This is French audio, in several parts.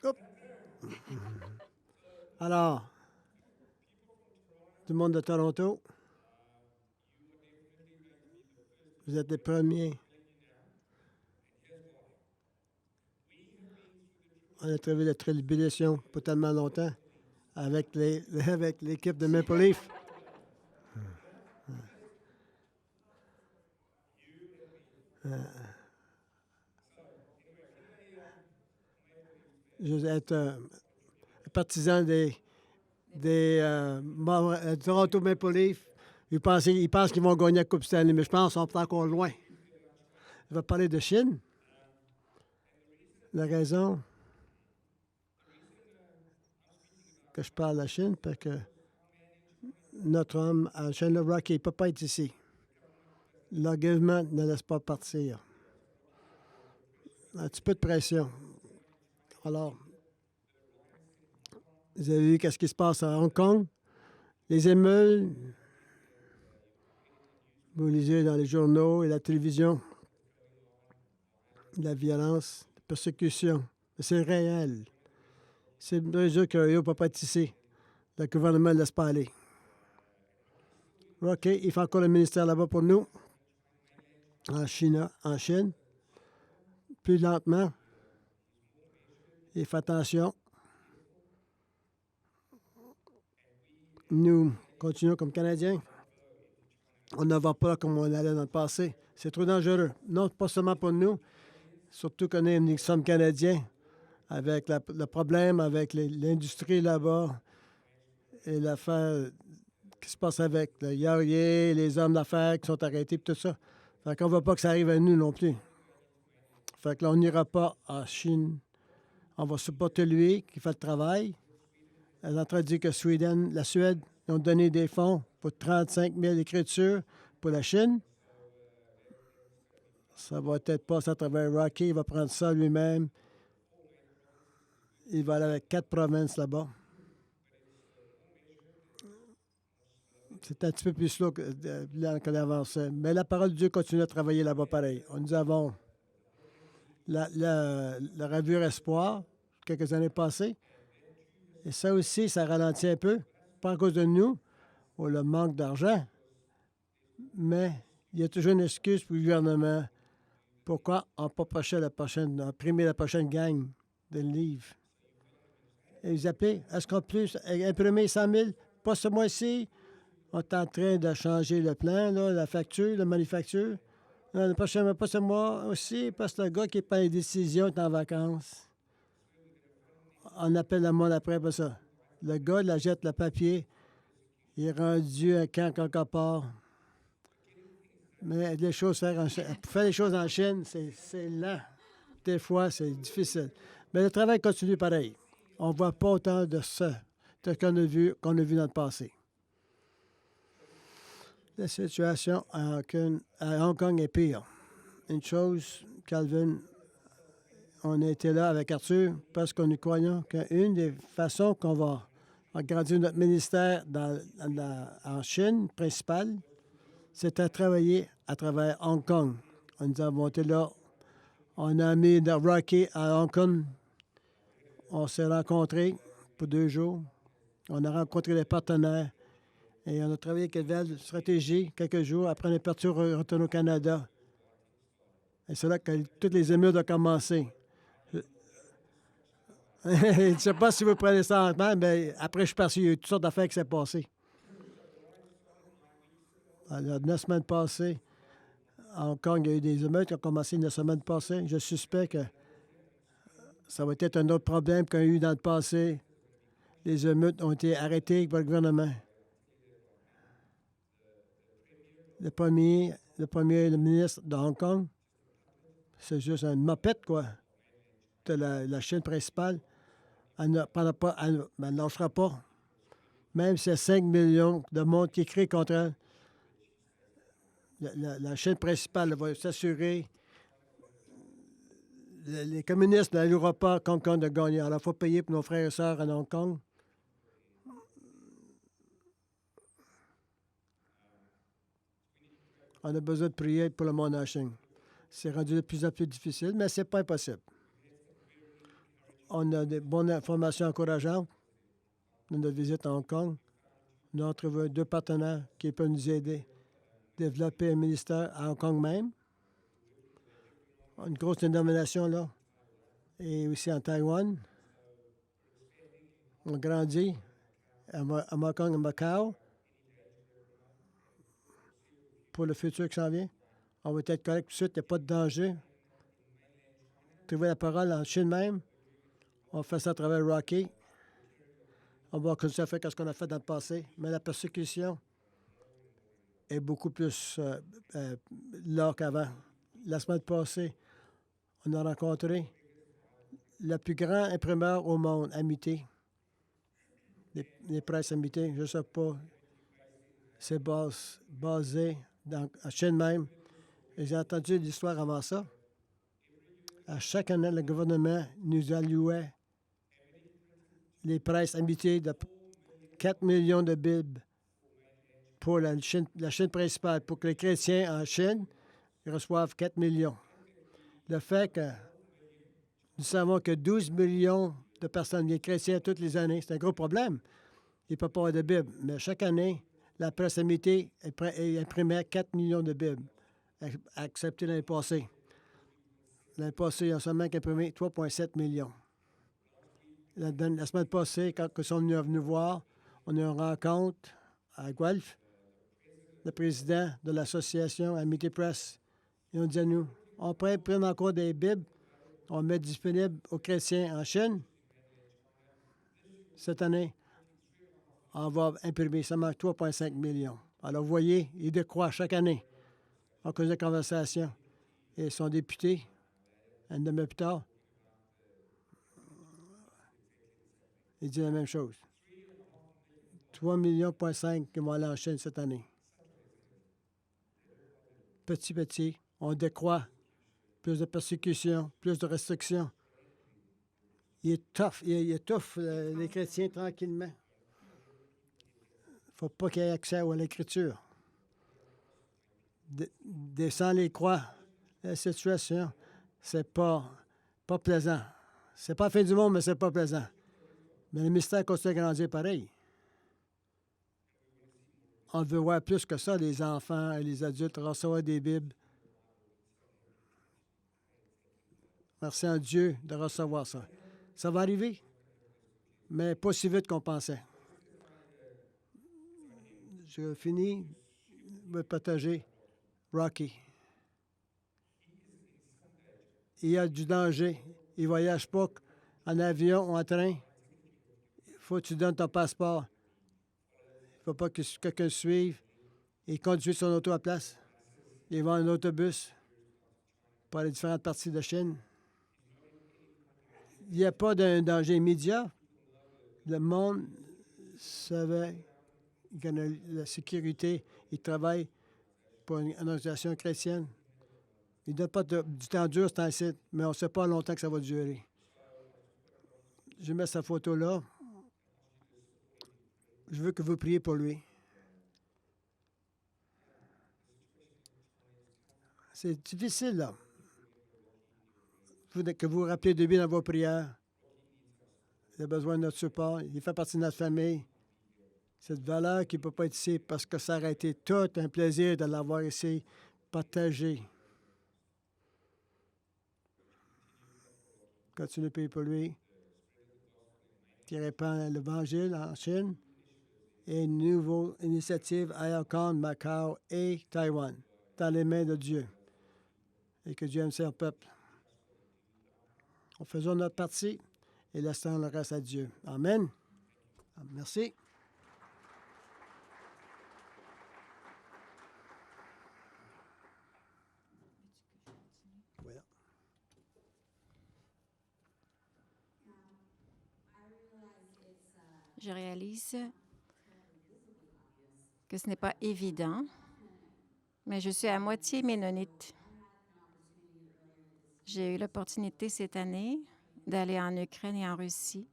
Hop. Alors, tout le monde de Toronto, vous êtes les premiers. On a trouvé la tribulation pas tellement longtemps avec avec l'équipe de Maple Leaf. Je vais être partisan des Toronto Maple Leafs. Ils pensent qu'ils vont gagner la Coupe Stanley, mais je pense qu'ils sont encore loin. Je vais parler de Chine. La raison que je parle de la Chine, parce que notre homme à Chine Rocky ne peut pas être ici. Le gouvernement ne laisse pas partir. Un petit peu de pression. Alors, vous avez vu qu'est-ce qui se passe à Hong Kong? Les émeutes, vous lisez dans les journaux et la télévision, la violence, la persécution. C'est réel. C'est une mesure qu'il ne peut pas être ici. Le gouvernement ne laisse pas aller. OK, il fait encore le ministère là-bas pour nous, en Chine, plus lentement. Il fait attention. Nous continuons comme Canadiens. On ne va pas comme on allait dans le passé. C'est trop dangereux. Non, pas seulement pour nous, surtout qu'on nous sommes Canadiens, avec le problème avec l'industrie là-bas et l'affaire qui se passe avec le Yarier, les hommes d'affaires qui sont arrêtés, tout ça. Fait qu'on ne veut pas que ça arrive à nous non plus. Fait que là, on n'ira pas en Chine. On va supporter lui qui fait le travail. Elle est en train de dire que la Suède, ils ont donné des fonds pour 35 000 écritures pour la Chine. Ça va peut-être passer à travers Rocky. Il va prendre ça lui-même. Il va aller avec 4 provinces là-bas. C'est un petit peu plus slow que l'avancée. Mais la parole de Dieu continue à travailler là-bas pareil. Nous avons la revue Espoir, quelques années passées. Et ça aussi, ça ralentit un peu. Pas à cause de nous, ou le manque d'argent. Mais il y a toujours une excuse pour le gouvernement. Pourquoi on n'a pas imprimé la prochaine gang de livres? Et ils appelaient, est-ce qu'on peut imprimer 100 000? Pas ce mois-ci. On est en train de changer le plan, là, la facture, la manufacture. Le prochain, pas ce mois aussi, parce que le gars qui prend les décisions est en vacances. On appelle le monde après pour ça. Le gars, il jette le papier. Il est rendu un camp quelque part. Mais pour faire les choses en Chine, c'est lent. Des fois, c'est difficile. Mais le travail continue pareil. On ne voit pas autant de ce qu'on a vu dans le passé. La situation à Hong Kong est pire. Une chose, Calvin, on a été là avec Arthur parce que nous croyons qu'une des façons qu'on va agrandir notre ministère en Chine principale, c'est à travailler à travers Hong Kong. Nous avons été là. On a mis de Rocky à Hong Kong. On s'est rencontrés pour 2 jours. On a rencontré les partenaires. Et on a travaillé avec une stratégie quelques jours. Après, on est parti retourner au Canada. Et c'est là que toutes les émeutes ont commencé. Je ne sais pas si vous prenez ça en main, mais après, je suis parti. Il y a eu toutes sortes d'affaires qui s'est passées. Alors, 9 semaines passées, à Hong Kong, il y a eu des émeutes qui ont commencé 9 semaines passées. Je suspecte que ça va être un autre problème qu'il y a eu dans le passé. Les émeutes ont été arrêtées par le gouvernement. Le premier ministre de Hong Kong, c'est juste une mopette, quoi, de la Chine principale. Elle ne lâchera pas. Même s'il y a 5 millions de monde qui crient contre elle, la Chine principale va s'assurer. Les communistes n'alloueront pas Hong Kong de gagner. Alors, il faut payer pour nos frères et sœurs à Hong Kong. On a besoin de prier pour le monde en Chine. C'est rendu de plus en plus difficile, mais ce n'est pas impossible. On a des bonnes informations encourageantes de notre visite à Hong Kong. Nous avons trouvé 2 partenaires qui peuvent nous aider à développer un ministère à Hong Kong même. Une grosse dénomination là. Et aussi en Taïwan. On grandit à Hong Kong et Macao. Pour le futur qui s'en vient. On va être correct tout de suite, il n'y a pas de danger. Trouver la parole en Chine même. On fait ça à travers Rocky. On va continuer à faire ce qu'on a fait dans le passé. Mais la persécution est beaucoup plus là qu'avant. La semaine passée, on a rencontré le plus grand imprimeur au monde, Amité. Les presses Amité, je ne sais pas. C'est basé en Chine même. Et j'ai entendu l'histoire avant ça. À chaque année, le gouvernement nous allouait les presses Amitié de 4 millions de Bibles pour la Chine principale, pour que les chrétiens en Chine reçoivent 4 millions. Le fait que nous savons que 12 millions de personnes viennent chrétiens toutes les années, c'est un gros problème. Il ne peut pas avoir de Bible. Mais chaque année, la presse Amitié imprimait 4 millions de Bibles, acceptées l'année passée. L'année passée, ils ont seulement imprimé 3,7 millions. La semaine passée, quand ils sont venus voir, on a eu une rencontre à Guelph, le président de l'association Amity Press. Ils ont dit à nous, on pourrait prendre encore des Bibles, on met disponibles aux chrétiens en Chine. Cette année, on va imprimer seulement 3,5 millions. Alors, vous voyez, il décroît chaque année. On cause de conversation. Et son député, un demi plus tard, il dit la même chose. 3,5 millions qui vont aller en Chine cette année. Petit, petit, on décroît. Plus de persécutions, plus de restrictions. Il étouffe les chrétiens tranquillement. Il ne faut pas qu'il y ait accès à l'Écriture. Descend les croix, la situation, c'est pas plaisant. C'est pas la fin du monde, mais c'est pas plaisant. Mais le mystère continue à grandir pareil. On veut voir plus que ça, les enfants et les adultes recevoir des Bibles. Merci à Dieu de recevoir ça. Ça va arriver, mais pas si vite qu'on pensait. Je finis de partager Rocky. Il y a du danger. Il ne voyage pas en avion ou en train. Il faut que tu donnes ton passeport. Il ne faut pas que quelqu'un suive. Il conduit son auto à place. Il va en autobus pour les différentes parties de Chine. Il n'y a pas d'un danger immédiat. Le monde savait que la sécurité, il travaille pour une organisation chrétienne. Il ne donne pas du temps dur, c'est un site, mais on ne sait pas longtemps que ça va durer. Je mets sa photo là. Je veux que vous priez pour lui. C'est difficile, là. Que vous vous rappelez de lui dans vos prières. Il a besoin de notre support. Il fait partie de notre famille. Cette valeur qui ne peut pas être ici parce que ça aurait été tout un plaisir de l'avoir ici, partagé. Continuez de prier pour lui. Qui répand l'Évangile en Chine. Et une nouvelle initiative à Hong Kong, Macao et Taïwan, dans les mains de Dieu. Et que Dieu aime son peuple. On faisons notre partie et laissons le reste à Dieu. Amen. Merci. Voilà. Je réalise que ce n'est pas évident, mais je suis à moitié ménonite. J'ai eu l'opportunité cette année d'aller en Ukraine et en Russie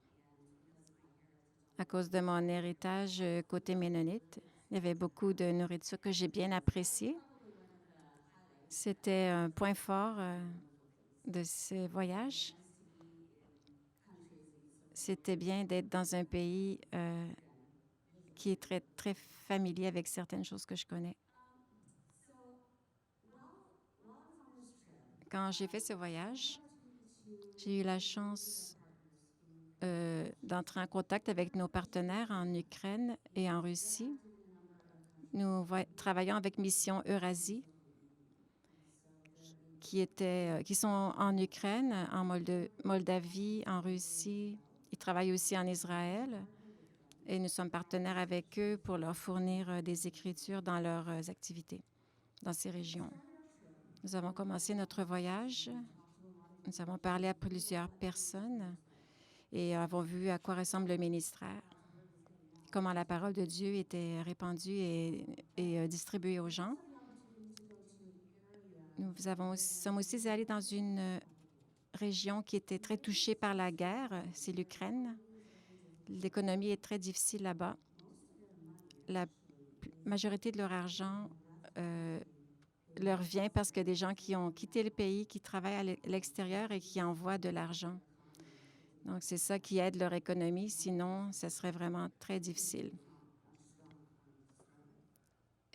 à cause de mon héritage côté ménonite. Il y avait beaucoup de nourriture que j'ai bien appréciée. C'était un point fort de ce voyage. c'était bien d'être dans un pays qui est très, très familier avec certaines choses que je connais. Quand j'ai fait ce voyage, j'ai eu la chance d'entrer en contact avec nos partenaires en Ukraine et en Russie. Nous travaillons avec Mission Eurasie, qui sont en Ukraine, en Moldavie, en Russie. Ils travaillent aussi en Israël et nous sommes partenaires avec eux pour leur fournir des écritures dans leurs activités dans ces régions. Nous avons commencé notre voyage. Nous avons parlé à plusieurs personnes et avons vu à quoi ressemble le ministère, comment la parole de Dieu était répandue et distribuée aux gens. Nous sommes aussi allés dans une région qui était très touchée par la guerre, c'est l'Ukraine. L'économie est très difficile là-bas. La majorité de leur argent leur vient parce que des gens qui ont quitté le pays, qui travaillent à l'extérieur et qui envoient de l'argent. Donc, c'est ça qui aide leur économie. Sinon, ça serait vraiment très difficile.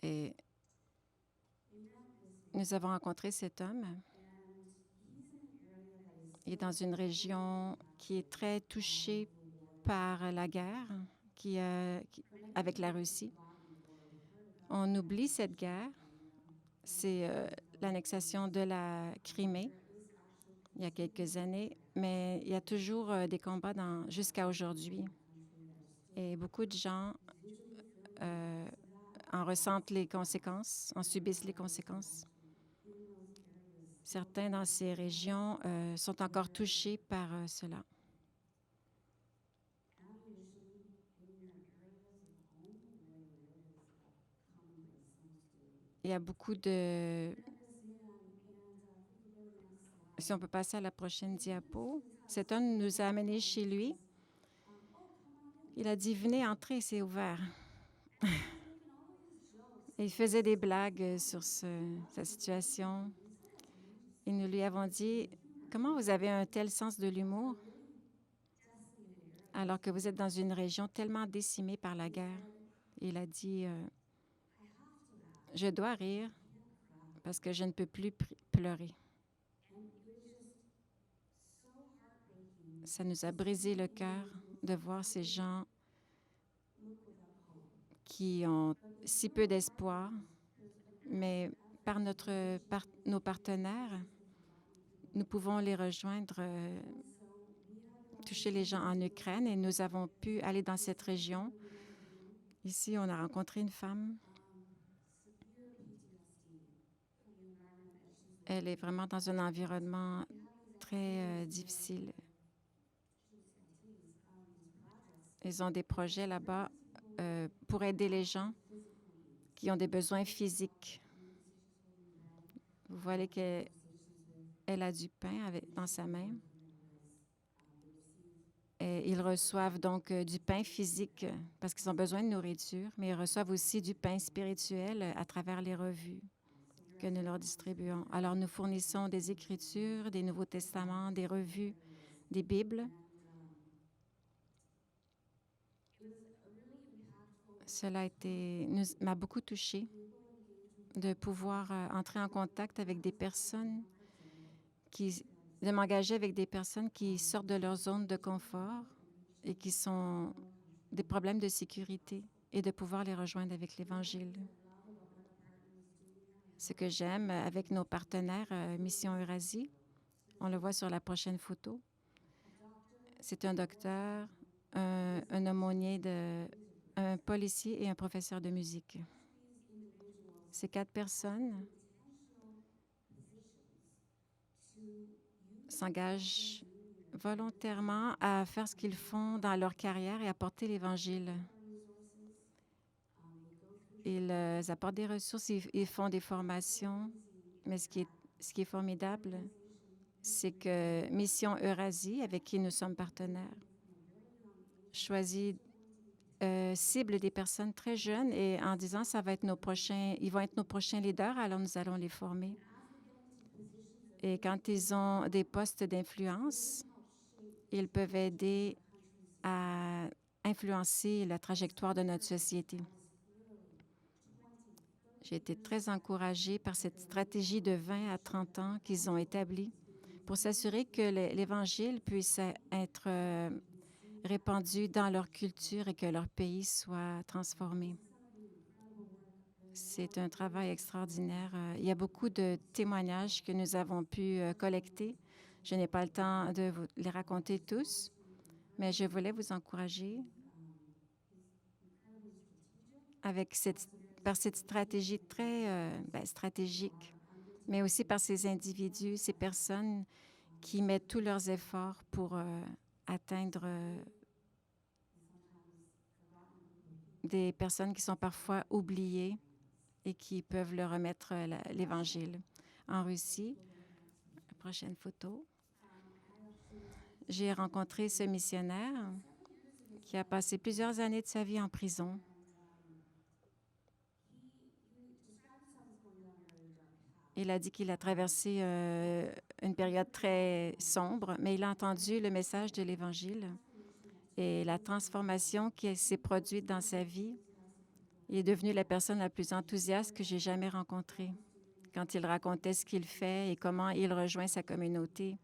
Et nous avons rencontré cet homme. Il est dans une région qui est très touchée par la guerre avec la Russie. On oublie cette guerre. C'est l'annexation de la Crimée il y a quelques années, mais il y a toujours des combats jusqu'à aujourd'hui. Et beaucoup de gens en ressentent les conséquences, en subissent les conséquences. Certains dans ces régions sont encore touchés par cela. Il y a beaucoup de... Si on peut passer à la prochaine diapo. Cet homme nous a amenés chez lui. Il a dit, venez entrer, c'est ouvert. Il faisait des blagues sur sa situation. Et nous lui avons dit, comment vous avez un tel sens de l'humour alors que vous êtes dans une région tellement décimée par la guerre? Il a dit, je dois rire parce que je ne peux plus pleurer. Ça nous a brisé le cœur de voir ces gens qui ont si peu d'espoir, mais par nos partenaires, nous pouvons les rejoindre, toucher les gens en Ukraine, et nous avons pu aller dans cette région. Ici, on a rencontré une femme. Elle est vraiment dans un environnement très difficile. Ils ont des projets là-bas pour aider les gens qui ont des besoins physiques. Vous voyez qu'elle a du pain dans sa main. Et ils reçoivent donc du pain physique parce qu'ils ont besoin de nourriture, mais ils reçoivent aussi du pain spirituel à travers les revues que nous leur distribuons. Alors, nous fournissons des Écritures, des Nouveaux Testaments, des revues, des Bibles. Cela m'a beaucoup touchée de pouvoir entrer en contact avec des personnes, de m'engager avec des personnes qui sortent de leur zone de confort et qui sont des problèmes de sécurité et de pouvoir les rejoindre avec l'Évangile. Ce que j'aime avec nos partenaires Mission Eurasie, on le voit sur la prochaine photo, c'est un docteur, un aumônier, un policier et un professeur de musique. Ces 4 personnes s'engagent volontairement à faire ce qu'ils font dans leur carrière et à porter l'Évangile. Ils apportent des ressources, ils font des formations, mais ce qui est formidable, c'est que Mission Eurasie, avec qui nous sommes partenaires, cible des personnes très jeunes et en disant ils vont être nos prochains leaders, alors nous allons les former. Et quand ils ont des postes d'influence, ils peuvent aider à influencer la trajectoire de notre société. J'ai été très encouragée par cette stratégie de 20 à 30 ans qu'ils ont établie pour s'assurer que l'Évangile puisse être répandu dans leur culture et que leur pays soit transformé. C'est un travail extraordinaire. Il y a beaucoup de témoignages que nous avons pu collecter. Je n'ai pas le temps de vous les raconter tous, mais je voulais vous encourager par cette stratégie très stratégique, mais aussi par ces individus, ces personnes qui mettent tous leurs efforts pour atteindre des personnes qui sont parfois oubliées et qui peuvent leur remettre l'Évangile. En Russie, la prochaine photo, j'ai rencontré ce missionnaire qui a passé plusieurs années de sa vie en prison. Il a dit qu'il a traversé une période très sombre, mais il a entendu le message de l'Évangile et la transformation qui s'est produite dans sa vie. Il est devenu la personne la plus enthousiaste que j'ai jamais rencontrée quand il racontait ce qu'il fait et comment il rejoint sa communauté,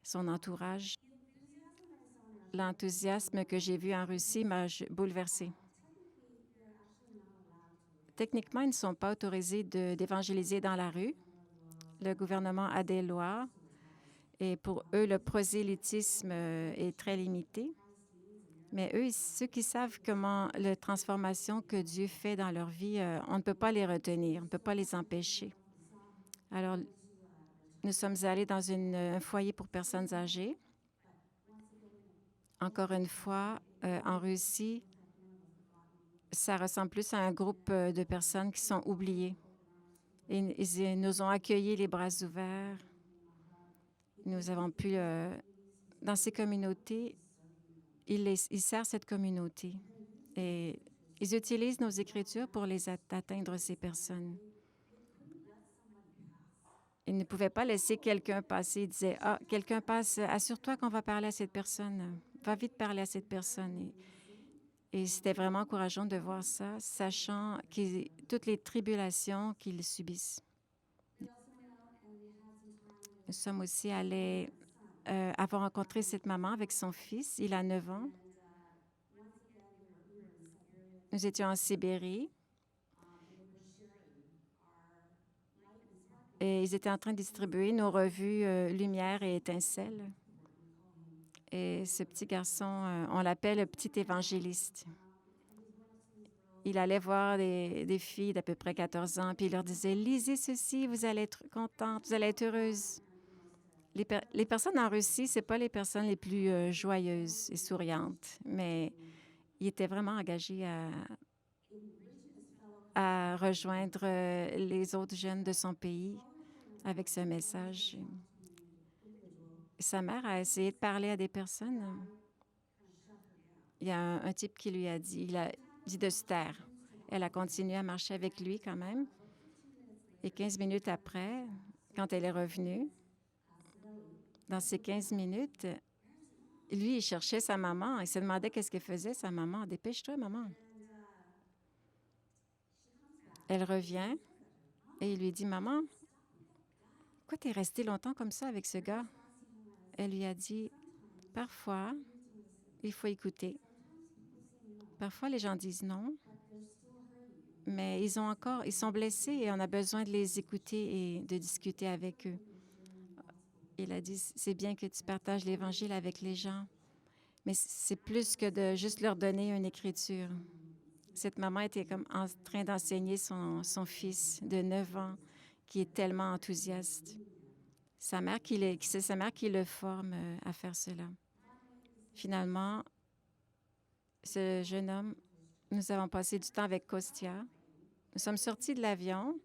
son entourage. L'enthousiasme que j'ai vu en Russie m'a bouleversée. Techniquement, ils ne sont pas autorisés d'évangéliser dans la rue. Le gouvernement a des lois et pour eux, le prosélytisme est très limité. Mais eux, ceux qui savent comment la transformation que Dieu fait dans leur vie, on ne peut pas les retenir, on ne peut pas les empêcher. Alors, nous sommes allés dans un foyer pour personnes âgées. Encore une fois, en Russie, ça ressemble plus à un groupe de personnes qui sont oubliées. Et ils nous ont accueillis les bras ouverts. Nous avons pu, dans ces communautés, ils servent cette communauté. Et ils utilisent nos Écritures pour atteindre ces personnes. Ils ne pouvaient pas laisser quelqu'un passer. Ils disaient, « Ah, quelqu'un passe, assure-toi qu'on va parler à cette personne. Va vite parler à cette personne. » Et c'était vraiment encourageant de voir ça, sachant toutes les tribulations qu'ils subissent. Nous sommes aussi allés avoir rencontré cette maman avec son fils. Il a 9 ans. Nous étions en Sibérie. Et ils étaient en train de distribuer nos revues Lumière et Étincelle. Et ce petit garçon, on l'appelle le petit évangéliste. Il allait voir des filles d'à peu près 14 ans, puis il leur disait, « Lisez ceci, vous allez être contente, vous allez être heureuse. » Les personnes en Russie, ce pas les personnes les plus joyeuses et souriantes, mais il était vraiment engagé à rejoindre les autres jeunes de son pays avec ce message. Sa mère a essayé de parler à des personnes. Il y a un type qui lui a dit, il a dit de se taire. Elle a continué à marcher avec lui quand même. Et 15 minutes après, quand elle est revenue, dans ces 15 minutes, lui, il cherchait sa maman. Il se demandait qu'est-ce qu'elle faisait, sa maman. « Dépêche-toi, maman. » Elle revient et il lui dit, « Maman, pourquoi tu es restée longtemps comme ça avec ce gars? » Elle lui a dit, « Parfois, il faut écouter. Parfois, les gens disent non, mais ils sont blessés et on a besoin de les écouter et de discuter avec eux. » Il a dit, « C'est bien que tu partages l'Évangile avec les gens, mais c'est plus que de juste leur donner une écriture. » Cette maman était comme en train d'enseigner son fils de 9 ans qui est tellement enthousiaste. C'est sa mère qui le forme à faire cela. Finalement, ce jeune homme, nous avons passé du temps avec Kostya. Nous sommes sortis de l'avion.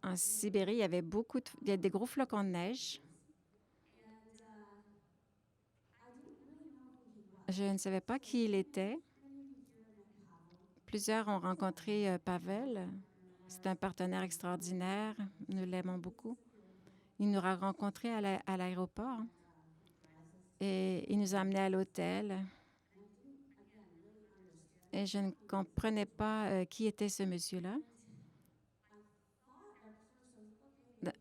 En Sibérie, il y avait des gros flocons de neige. Je ne savais pas qui il était. Plusieurs ont rencontré Pavel. C'est un partenaire extraordinaire. Nous l'aimons beaucoup. Il nous a rencontrés à l'aéroport. Et il nous a amenés à l'hôtel. Et je ne comprenais pas qui était ce monsieur-là.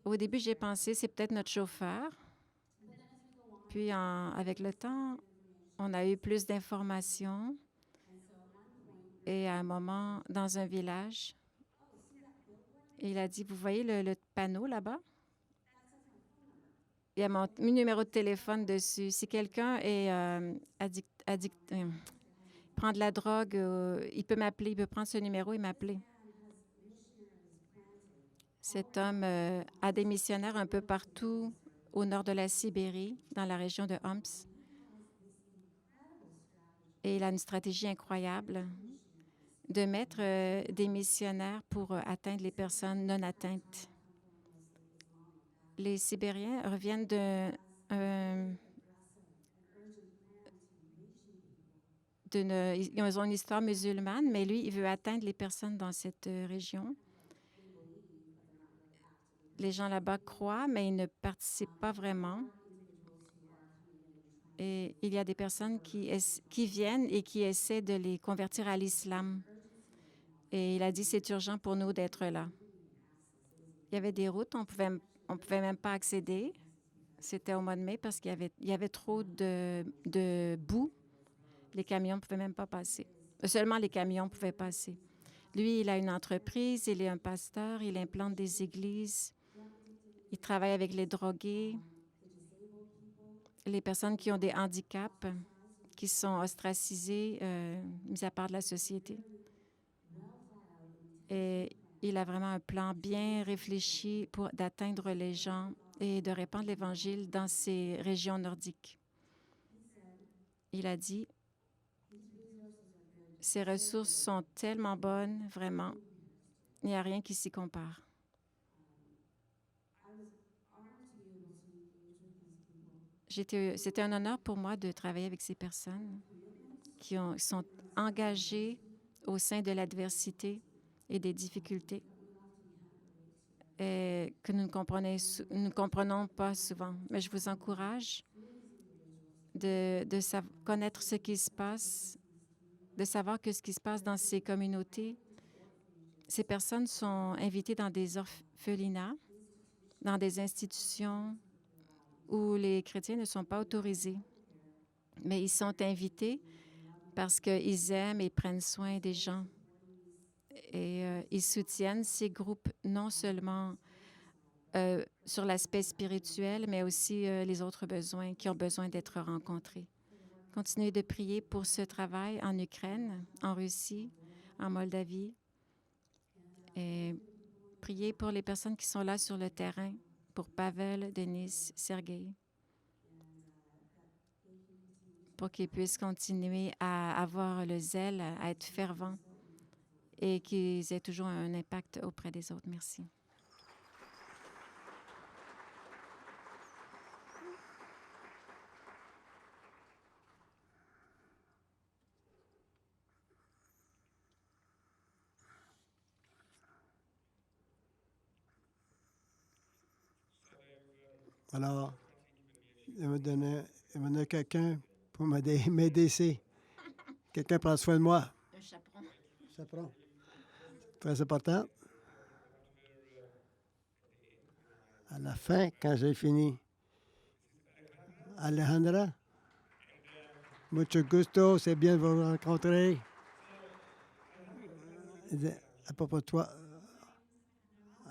Au début, j'ai pensé, c'est peut-être notre chauffeur. Puis, avec le temps, on a eu plus d'informations. Et à un moment, dans un village, il a dit, vous voyez le panneau là-bas? Il y a mon numéro de téléphone dessus. Si quelqu'un est prend de la drogue, il peut m'appeler, il peut prendre ce numéro et m'appeler. Cet homme a des missionnaires un peu partout au nord de la Sibérie, dans la région de Homs. Et il a une stratégie incroyable de mettre des missionnaires pour atteindre les personnes non atteintes. Les Sibériens reviennent ils ont une histoire musulmane, mais lui, il veut atteindre les personnes dans cette région. Les gens là-bas croient, mais ils ne participent pas vraiment. Et il y a des personnes qui viennent et qui essaient de les convertir à l'islam. Et il a dit, c'est urgent pour nous d'être là. Il y avait des routes, on pouvait même pas accéder. C'était au mois de mai parce qu'il y avait trop de boue. Les camions ne pouvaient même pas passer. Seulement les camions pouvaient passer. Lui, il a une entreprise, il est un pasteur, il implante des églises, il travaille avec les drogués, les personnes qui ont des handicaps, qui sont ostracisées, mis à part de la société. Et il a vraiment un plan bien réfléchi pour d'atteindre les gens et de répandre l'Évangile dans ces régions nordiques. Il a dit, ces ressources sont tellement bonnes, vraiment, il n'y a rien qui s'y compare. C'était un honneur pour moi de travailler avec ces personnes qui sont engagées au sein de l'adversité et des difficultés et que nous ne comprenons pas souvent. Mais je vous encourage de connaître ce qui se passe, de savoir que ce qui se passe dans ces communautés, ces personnes sont invitées dans des orphelinats, dans des institutions où les chrétiens ne sont pas autorisés. Mais ils sont invités parce qu'ils aiment et prennent soin des gens. Et ils soutiennent ces groupes non seulement sur l'aspect spirituel, mais aussi les autres besoins qui ont besoin d'être rencontrés. Continuez de prier pour ce travail en Ukraine, en Russie, en Moldavie. Et priez pour les personnes qui sont là sur le terrain, pour Pavel, Denis, Sergueï, pour qu'ils puissent continuer à avoir le zèle, à être fervents et qu'ils aient toujours un impact auprès des autres. Merci. Alors, il m'a donné quelqu'un pour m'aider. Quelqu'un prend soin de moi. Un chaperon. Chaperon. Très important. À la fin, quand j'ai fini, Alejandra, mucho gusto, c'est bien de vous rencontrer. À propos de toi,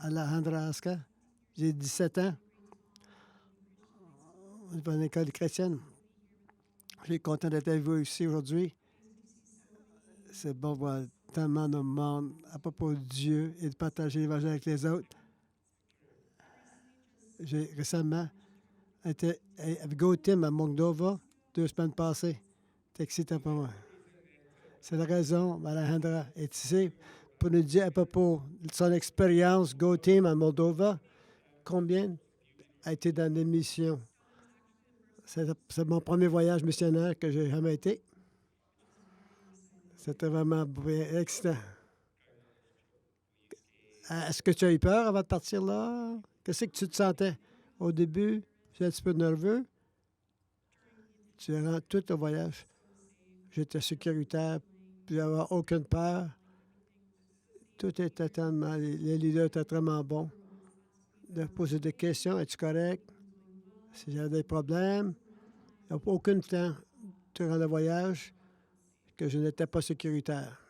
Alejandra Aska, j'ai 17 ans. Je vais à une école chrétienne. Je suis content d'être avec vous ici aujourd'hui. C'est bon de voir tellement de monde à propos de Dieu et de partager l'Évangile avec les autres. J'ai récemment été avec GoTeam à Moldova 2 semaines passées. C'est excitant pour moi. C'est la raison, Alejandra est ici pour nous dire à propos de son expérience GoTeam à Moldova, combien a été dans des missions. C'est mon premier voyage missionnaire que j'ai jamais été. C'était vraiment excitant. Est-ce que tu as eu peur avant de partir là? Qu'est-ce que tu te sentais au début? Tu es un petit peu nerveux? durant tout le voyage. J'étais sécuritaire, puis j'avais aucune peur. Tout était tellement... Les leaders étaient tellement bons. De poser des questions, es-tu correct? Si j'avais des problèmes, il n'y a aucun temps durant le voyage que je n'étais pas sécuritaire.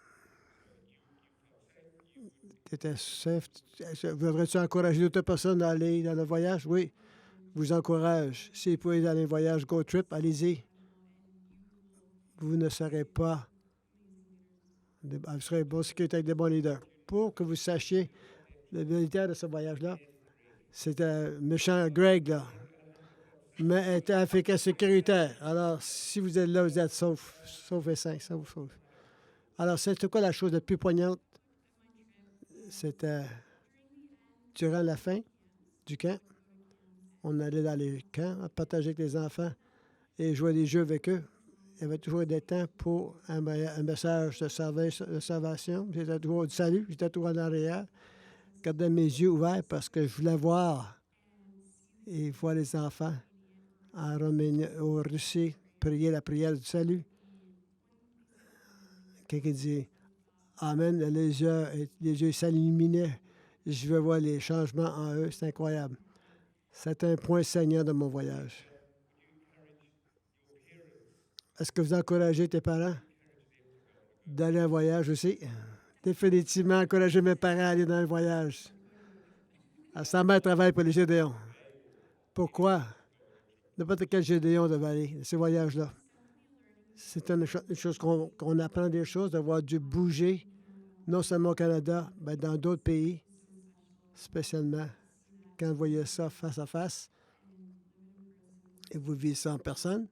Tu étais safe. Voudrais-tu encourager d'autres personnes à aller dans le voyage? Oui, je vous encourage. Si vous pouvez aller dans le voyage Go Trip, allez-y. Vous ne serez pas... Vous serez bon sécurité avec des bons leaders. Pour que vous sachiez le militaire de ce voyage-là, c'était méchant Greg, là. Mais elle était africain sécuritaire. Alors, si vous êtes là, vous êtes sauf et sain. Sauf. Alors, c'était quoi la chose la plus poignante? C'était durant la fin du camp. On allait dans les camps, à partager avec les enfants et jouer des jeux avec eux. Il y avait toujours des temps pour un message de salvation. J'étais toujours du salut, j'étais toujours en arrière. Je gardais mes yeux ouverts parce que je voulais voir et voir les enfants en Roumanie, au Russie, prier la prière du salut. Quelqu'un dit Amen, les yeux s'illuminaient. Je veux voir les changements en eux, c'est incroyable. C'est un point saignant de mon voyage. Est-ce que vous encouragez tes parents d'aller en voyage aussi? Définitivement, encourager mes parents à aller dans le voyage. Sa mère travaille pour les Gédéons. Pourquoi? N'importe quel Gédéon devait aller, ces voyages-là. C'est une chose qu'on apprend des choses, d'avoir dû bouger, non seulement au Canada, mais dans d'autres pays, spécialement quand vous voyez ça face à face et vous vivez ça en personne.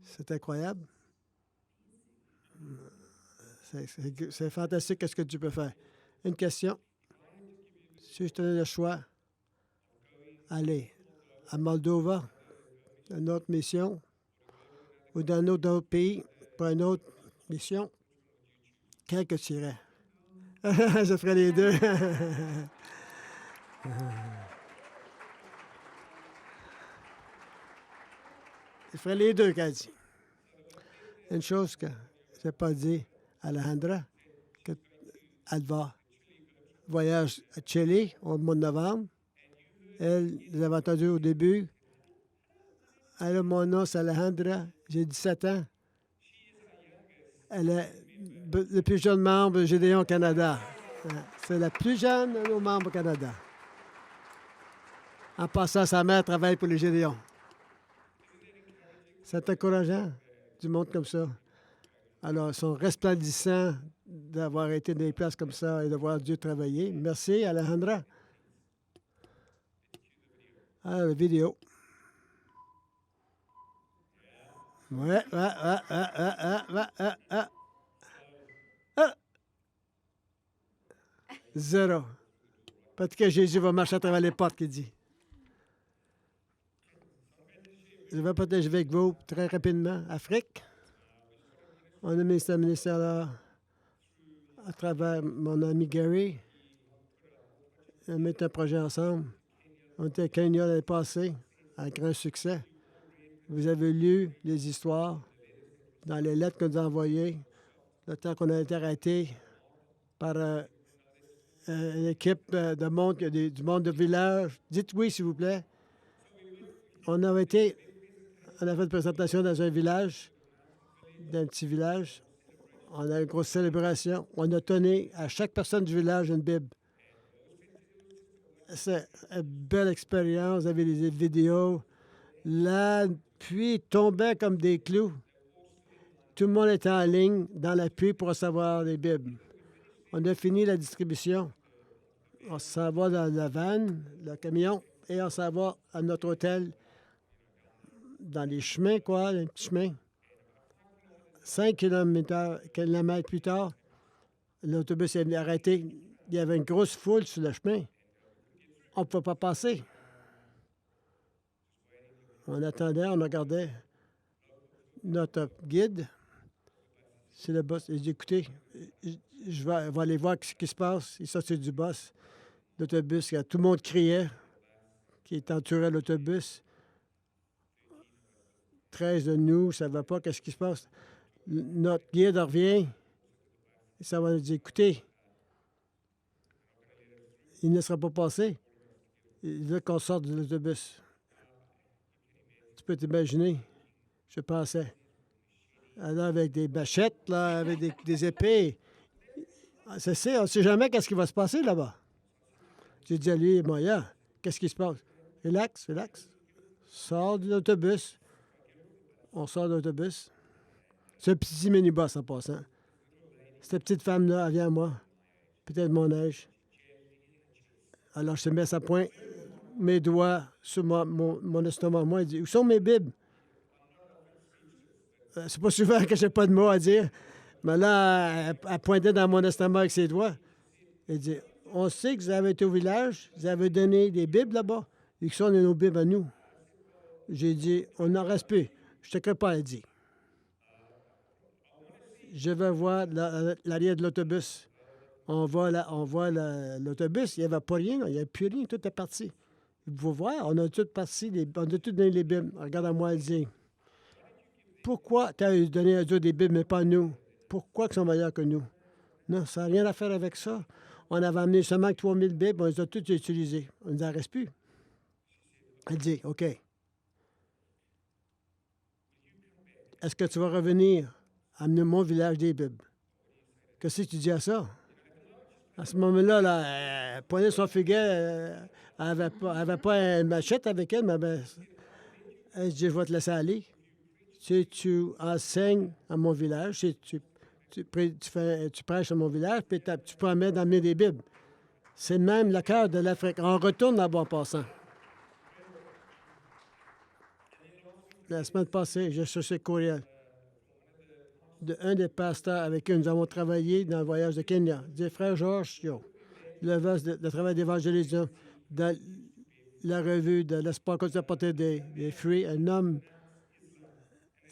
C'est incroyable. C'est fantastique ce que tu peux faire. Une question. Si je te donne le choix, aller à Moldova, une autre mission, ou dans un autre pays pour une autre mission, quel que tu irais? Je ferais les deux. Je ferais les deux, qu'elle dit. Une chose que je n'ai pas dit à Alejandra, qu'elle va voyage à Chili au mois de novembre. Elle, vous avez entendu au début. Alors, mon nom, c'est Alejandra. J'ai 17 ans. Elle est le plus jeune membre de Gédéon Canada. C'est la plus jeune de nos membres au Canada. En passant, sa mère travaille pour les Gédéons. C'est encourageant, du monde comme ça. Alors, ils sont resplendissants d'avoir été dans des places comme ça et de voir Dieu travailler. Merci, Alejandra. Ah, la vidéo. Ouais. Zéro. Peut-être que Jésus va marcher à travers les portes, qu'il dit. Je vais partager avec vous très rapidement. Afrique. On a mis ce ministère-là à travers mon ami Gary. On met un projet ensemble. On était à Kenya l'année passée, avec grand succès. Vous avez lu les histoires dans les lettres qu'on nous a envoyées, le temps qu'on a été arrêté par une équipe de monde, du monde de village. Dites oui, s'il vous plaît. On a fait une présentation dans un village, dans un petit village. On a une grosse célébration. On a donné à chaque personne du village une Bible. C'est une belle expérience. Vous avez les vidéos. La pluie tombait comme des clous. Tout le monde était en ligne dans la pluie pour recevoir les Bibles. On a fini la distribution. On s'en va dans la van, le camion, et on s'en va à notre hôtel, dans les chemins, les petits chemins. 5 kilomètres plus tard, l'autobus est venu arrêter. Il y avait une grosse foule sur le chemin. On ne pouvait pas passer. On attendait, on regardait notre guide. C'est le boss. Il dit, écoutez, je vais aller voir ce qui se passe. Il sortit du boss. L'autobus, tout le monde criait, qui entouré l'autobus. détresse de nous, ne savait pas qu'est-ce qui se passe. Notre guide revient, et ça va nous dire, écoutez, il ne sera pas passé. Il veut qu'on sorte de l'autobus. Tu peux t'imaginer, je pensais. Alors, avec des bachettes, là, avec des épées. On ne sait jamais qu'est-ce qui va se passer là-bas. J'ai dit à lui, Moya, qu'est-ce qui se passe? Relax, relax. Sors de l'autobus. On sort de l'autobus. C'est un petit minibus en passant. Cette petite femme-là, elle vient à moi. Peut-être mon âge. Alors, je se mets à point, mes doigts sur mon estomac. Moi, elle dit, où sont mes bibles? C'est pas souvent que j'ai pas de mots à dire. Mais là, elle pointait dans mon estomac avec ses doigts. Elle dit, on sait que vous avez été au village, vous avez donné des bibles là-bas. Et que ça, on a nos bibles à nous. J'ai dit, on en reste plus. Je te crée pas, elle dit. Je vais voir l'arrière de l'autobus. On voit l'autobus, il n'y avait pas rien, il n'y avait plus rien, tout est parti. Vous voir, on a tout parti, on a tout donné les bibles. Regarde-moi, elle dit, pourquoi tu as donné à Dieu des bibles, mais pas à nous? Pourquoi ils sont meilleurs que nous? Non, ça n'a rien à faire avec ça. On avait amené seulement 3000 bibles, on les a toutes utilisées. On ne en reste plus. Elle dit, OK. Est-ce que tu vas revenir amener mon village des bibles? Qu'est-ce que tu dis à ça? À ce moment-là, elle prenait son figuet, elle n'avait pas une machette avec elle, mais elle dit, je vais te laisser aller. Si tu enseignes à mon village, si tu prêches à mon village, puis tu promets d'amener des Bibles. C'est même le cœur de l'Afrique. On retourne là-bas en passant. La semaine passée, j'ai cherché le courriel d'un des pasteurs avec qui nous avons travaillé dans le voyage de Kenya. Il dit, frère Georges, le travail d'évangélisation dans la revue de l'espoir qu'on a porté des fruits, un homme,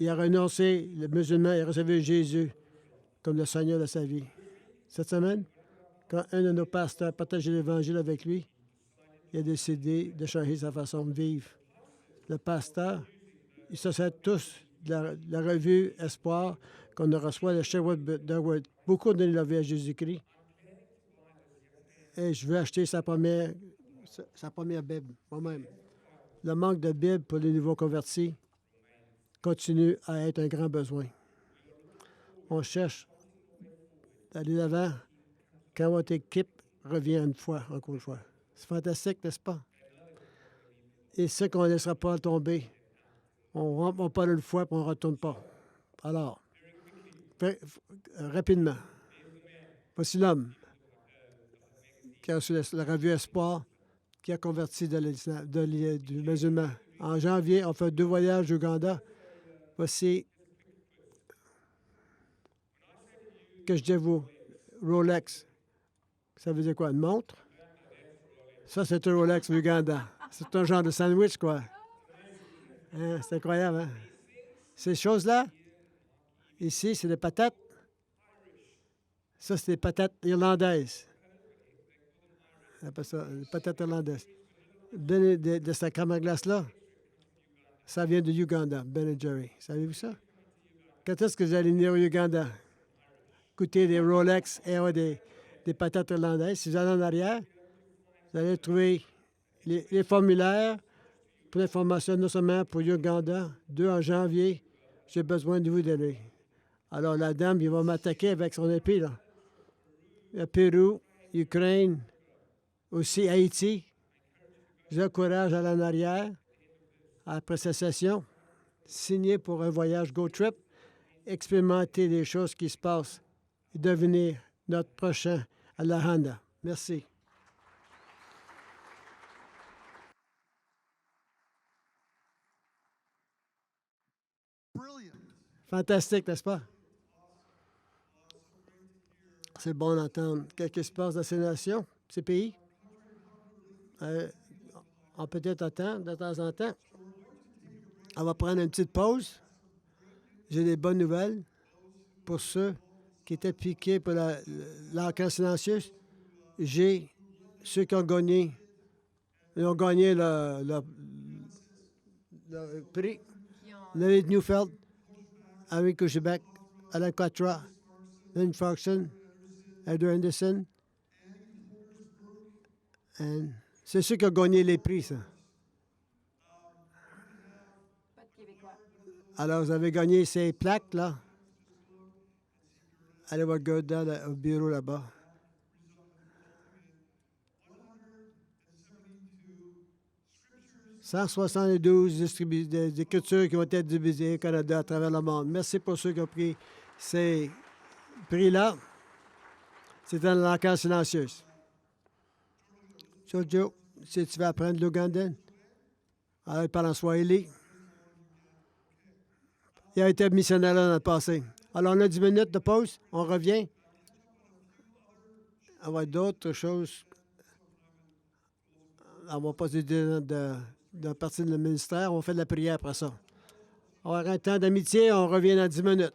il a renoncé, le musulman, il a reçu Jésus comme le Seigneur de sa vie. Cette semaine, quand un de nos pasteurs partageait l'Évangile avec lui, il a décidé de changer sa façon de vivre. Le pasteur, ils s'associent tous de la revue Espoir qu'on reçoit de Sherwood Durwood. Beaucoup ont donné leur vie à Jésus-Christ. Et je veux acheter sa première Bible, moi-même. Le manque de Bible pour les nouveaux convertis continue à être un grand besoin. On cherche d'aller de l'avant quand votre équipe revient une fois, encore une fois. C'est fantastique, n'est-ce pas? Et ce qu'on ne laissera pas tomber. On parle une fois, puis on ne retourne pas. Alors, rapidement, voici l'homme qui a reçu la revue Espoir, qui a converti du musulman. En janvier, on fait 2 voyages au Ouganda. Voici que je dis à vous, Rolex. Ça veut dire quoi, une montre? Ça, c'est un Rolex Uganda. C'est un genre de sandwich, quoi. Hein? C'est incroyable, hein? Ces choses-là, ici, c'est des patates. Ça, c'est des patates irlandaises. On appelle ça des patates irlandaises. De cette crème à glace-là, ça vient de Uganda, Ben & Jerry. Savez-vous ça? Quand est-ce que vous allez venir au Uganda? Goûter des Rolex et des patates irlandaises. Si vous allez en arrière, vous allez trouver les formulaires pour l'information, non seulement pour Uganda, 2 en janvier, j'ai besoin de vous donner. Alors, la dame, il va m'attaquer avec son épée, là. Le Pérou, Ukraine, aussi Haïti. Je vous encourage à aller en arrière, après cette session, signer pour un voyage Go Trip, expérimenter les choses qui se passent et devenir notre prochain Allahanda. Merci. Fantastique, n'est-ce pas? C'est bon d'entendre ce qui se passe dans ces nations, ces pays. On peut-être attendre de temps en temps. On va prendre une petite pause. J'ai des bonnes nouvelles pour ceux qui étaient piqués pour l'enquête silencieuse. J'ai ceux qui ont gagné. Ils ont gagné le prix. Ils David Neufeld, Henri Couchebec, Alan Quatra, Lynn Faxon, Edward Anderson. C'est ceux qui ont gagné les prix, ça. Alors, vous avez gagné ces plaques, là. Allez voir Gerda au bureau là-bas. « 172 écritures qui ont été divisées au Canada à travers le monde. » Merci pour ceux qui ont pris ces prix-là. C'était une enquête silencieuse. Jojo, si tu vas apprendre l'Ougandais, alors il parle en Swahili. Il a été missionnaire là dans le passé. Alors, on a 10 minutes de pause. On revient. On va d'autres choses. On va pas de partie de le ministère. On va faire de la prière après ça. On va avoir un temps d'amitié. On revient dans 10 minutes.